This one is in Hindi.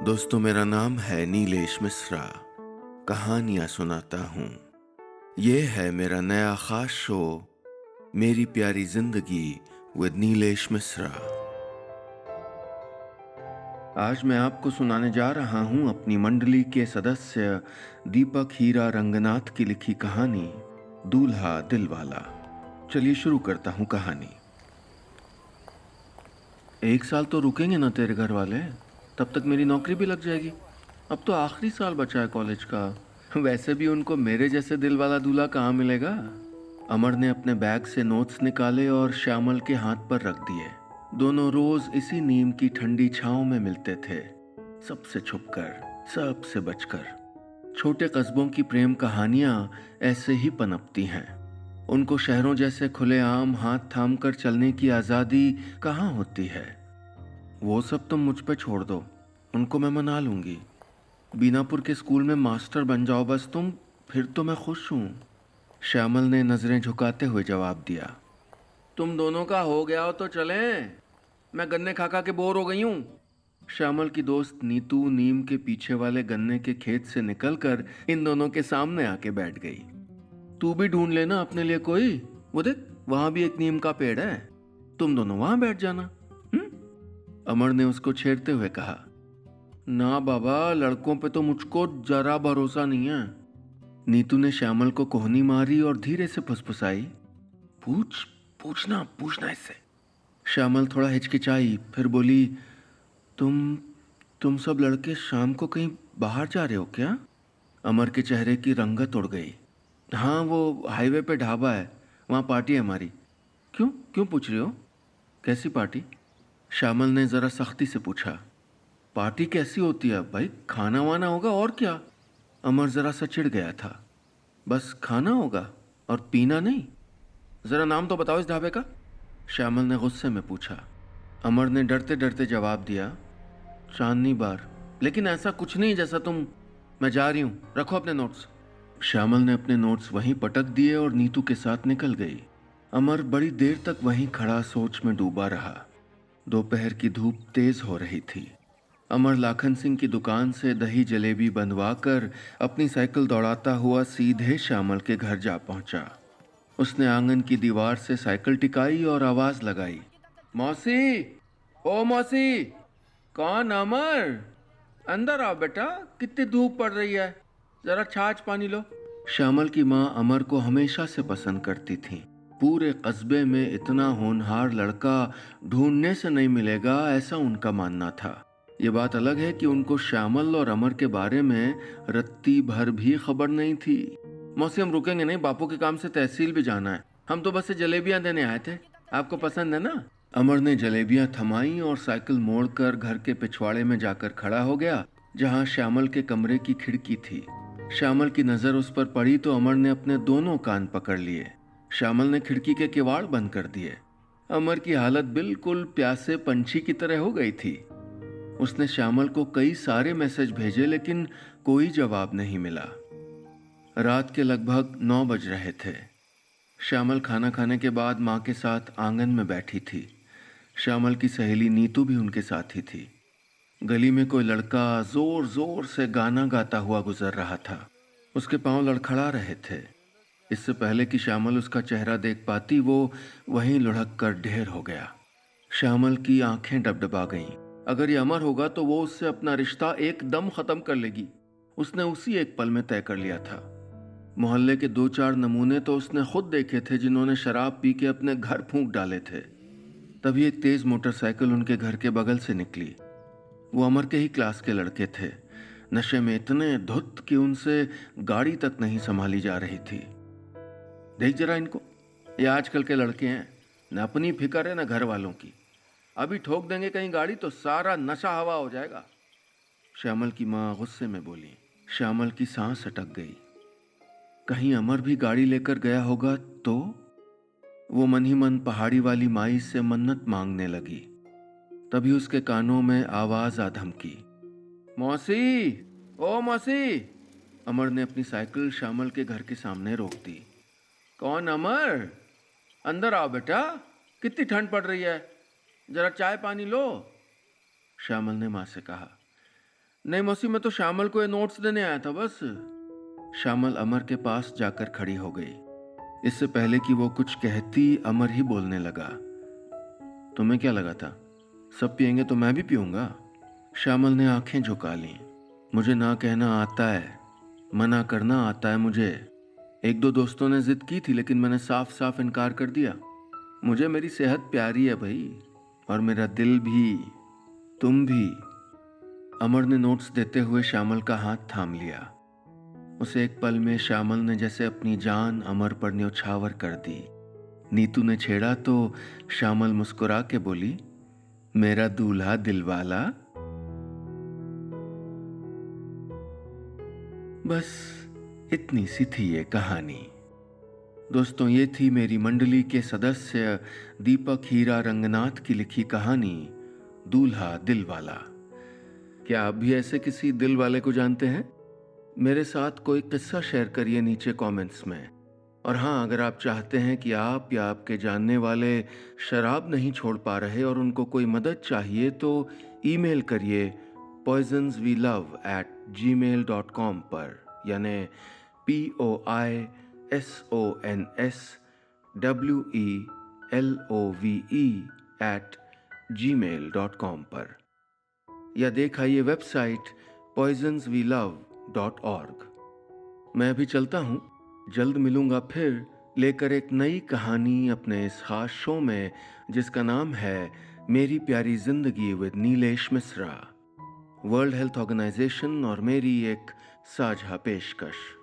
दोस्तों, मेरा नाम है नीलेश मिश्रा। कहानियाँ सुनाता हूँ। ये है मेरा नया खास शो, मेरी प्यारी जिंदगी विद नीलेश मिश्रा। आज मैं आपको सुनाने जा रहा हूँ अपनी मंडली के सदस्य दीपक हीरा रंगनाथ की लिखी कहानी दूल्हा दिलवाला। चलिए शुरू करता हूँ कहानी। एक साल तो रुकेंगे ना तेरे घर वाले? तब तक मेरी नौकरी भी लग जाएगी। अब तो आखिरी साल बचा है कॉलेज का। वैसे भी उनको मेरे जैसे दिल वाला दूल्हा कहाँ मिलेगा। अमर ने अपने बैग से नोट्स निकाले और श्यामल के हाथ पर रख दिए। दोनों रोज इसी नीम की ठंडी छांव में मिलते थे, सबसे छुपकर, सबसे बचकर। छोटे कस्बों की प्रेम कहानियां ऐसे ही पनपती हैं। उनको शहरों जैसे खुलेआम हाथ थाम कर चलने की आजादी कहाँ होती है। वो सब तुम मुझ पे छोड़ दो, उनको मैं मना लूंगी। बीनापुर के स्कूल में मास्टर बन जाओ बस तुम, फिर तो मैं खुश हूँ। श्यामल ने नजरें झुकाते हुए जवाब दिया। तुम दोनों का हो गया हो तो चलें, मैं गन्ने खा खा के बोर हो गई हूँ। श्यामल की दोस्त नीतू नीम के पीछे वाले गन्ने के खेत से निकलकर इन दोनों के सामने आके बैठ गई। तू भी ढूंढ लेना अपने लिए कोई, वो देख वहां भी एक नीम का पेड़ है, तुम दोनों वहां बैठ जाना। अमर ने उसको छेड़ते हुए कहा। ना बाबा, लड़कों पे तो मुझको जरा भरोसा नहीं है। नीतू ने श्यामल को कोहनी मारी और धीरे से फुसफुसाई। पूछना पूछना इससे। श्यामल थोड़ा हिचकिचाई, फिर बोली, तुम तुम सब लड़के शाम को कहीं बाहर जा रहे हो क्या? अमर के चेहरे की रंगत उड़ गई। हाँ, वो हाईवे पे ढाबा है, वहाँ पार्टी है हमारी। क्यों क्यों पूछ रहे हो? कैसी पार्टी? श्यामल ने ज़रा सख्ती से पूछा। पार्टी कैसी होती है भाई, खाना वाना होगा और क्या। अमर ज़रा सा चिढ़ गया था। बस खाना होगा और पीना नहीं? ज़रा नाम तो बताओ इस ढाबे का, श्यामल ने गुस्से में पूछा। अमर ने डरते डरते जवाब दिया, चांदनी बार। लेकिन ऐसा कुछ नहीं जैसा तुम। मैं जा रही हूँ, रखो अपने नोट्स। श्यामल ने अपने नोट्स वहीं पटक दिए और नीतू के साथ निकल गई। अमर बड़ी देर तक वहीं खड़ा सोच में डूबा रहा। दोपहर की धूप तेज हो रही थी। अमर लाखन सिंह की दुकान से दही जलेबी बंधवाकर अपनी साइकिल दौड़ाता हुआ सीधे श्यामल के घर जा पहुंचा। उसने आंगन की दीवार से साइकिल टिकाई और आवाज लगाई। मौसी, ओ मौसी। कौन? अमर, अंदर आओ बेटा, कितनी धूप पड़ रही है, जरा छाछ पानी लो। श्यामल की माँ अमर को हमेशा से पसंद करती थी। पूरे कस्बे में इतना होनहार लड़का ढूंढने से नहीं मिलेगा, ऐसा उनका मानना था। ये बात अलग है कि उनको श्यामल और अमर के बारे में रत्ती भर भी खबर नहीं थी। मौसी, हम रुकेंगे नहीं, बापू के काम से तहसील भी जाना है। हम तो बस जलेबियां देने आए थे, आपको पसंद है ना? अमर ने जलेबियां थमाई और साइकिल मोड़कर घर के पिछवाड़े में जाकर खड़ा हो गया, जहां श्यामल के कमरे की खिड़की थी। श्यामल की नजर उस पर पड़ी तो अमर ने अपने दोनों कान पकड़ लिए। श्यामल ने खिड़की के किवाड़ बंद कर दिए। अमर की हालत बिल्कुल प्यासे पंछी की तरह हो गई थी। उसने श्यामल को कई सारे मैसेज भेजे, लेकिन कोई जवाब नहीं मिला। रात के लगभग 9 बज रहे थे। श्यामल खाना खाने के बाद माँ के साथ आंगन में बैठी थी। श्यामल की सहेली नीतू भी उनके साथ ही थी। गली में कोई लड़का जोर जोर से गाना गाता हुआ गुजर रहा था। उसके पांव लड़खड़ा रहे थे। इससे पहले कि श्यामल उसका चेहरा देख पाती, वो वहीं लुढ़क कर ढेर हो गया। श्यामल की आंखें डबडबा गईं। अगर ये अमर होगा तो वो उससे अपना रिश्ता एकदम खत्म कर लेगी। उसने उसी एक पल में तय कर लिया था। मोहल्ले के 2-4 नमूने तो उसने खुद देखे थे जिन्होंने शराब पी के अपने घर फूंक डाले थे। तभी एक तेज मोटरसाइकिल उनके घर के बगल से निकली। वो अमर के ही क्लास के लड़के थे, नशे में इतने धुत कि उनसे गाड़ी तक नहीं संभाली जा रही थी। देख जरा इनको, ये आजकल के लड़के हैं, न अपनी फिक्र है न घर वालों की। अभी ठोक देंगे कहीं गाड़ी तो सारा नशा हवा हो जाएगा, श्यामल की माँ गुस्से में बोली। श्यामल की सांस अटक गई। कहीं अमर भी गाड़ी लेकर गया होगा तो? वो मन ही मन पहाड़ी वाली माई से मन्नत मांगने लगी। तभी उसके कानों में आवाज आ धमकी। मौसी, ओ मौसी। अमर ने अपनी साइकिल श्यामल के घर के सामने रोक दी। कौन? अमर, अंदर आओ बेटा, कितनी ठंड पड़ रही है, जरा चाय पानी लो, श्यामल ने माँ से कहा। नहीं मौसी, मैं तो श्यामल को ये नोट्स देने आया था बस। श्यामल अमर के पास जाकर खड़ी हो गई। इससे पहले कि वो कुछ कहती, अमर ही बोलने लगा। तुम्हें क्या लगा था सब पिएंगे तो मैं भी पीऊंगा? श्यामल ने आंखें झुका ली। मुझे ना कहना आता है, मना करना आता है मुझे। एक दो दोस्तों ने जिद की थी लेकिन मैंने साफ साफ इनकार कर दिया। मुझे मेरी सेहत प्यारी है भाई, और मेरा दिल भी, तुम भी। अमर ने नोट्स देते हुए श्यामल का हाथ थाम लिया। उसे एक पल में श्यामल ने जैसे अपनी जान अमर पर न्यौछावर कर दी। नीतू ने छेड़ा तो श्यामल मुस्कुरा के बोली, मेरा दूल्हा दिलवाला। बस इतनी सी थी ये कहानी। दोस्तों, ये थी मेरी मंडली के सदस्य दीपक हीरा रंगनाथ की लिखी कहानी दूल्हा दिलवाला। क्या आप भी ऐसे किसी दिल वाले को जानते हैं? मेरे साथ कोई किस्सा शेयर करिए नीचे कमेंट्स में। और हाँ, अगर आप चाहते हैं कि आप या आपके जानने वाले शराब नहीं छोड़ पा रहे और उनको कोई मदद चाहिए तो ईमेल करिए poisonswelove@gmail.com पर, यानी POISONSWELOVE@gmail.com पर, या देखाइए वेबसाइट poisonswelove.org। मैं अभी चलता हूँ, जल्द मिलूंगा फिर लेकर एक नई कहानी अपने इस खास शो में जिसका नाम है मेरी प्यारी जिंदगी with Nilesh Mishra. World Health Organization और मेरी एक साझा पेशकश।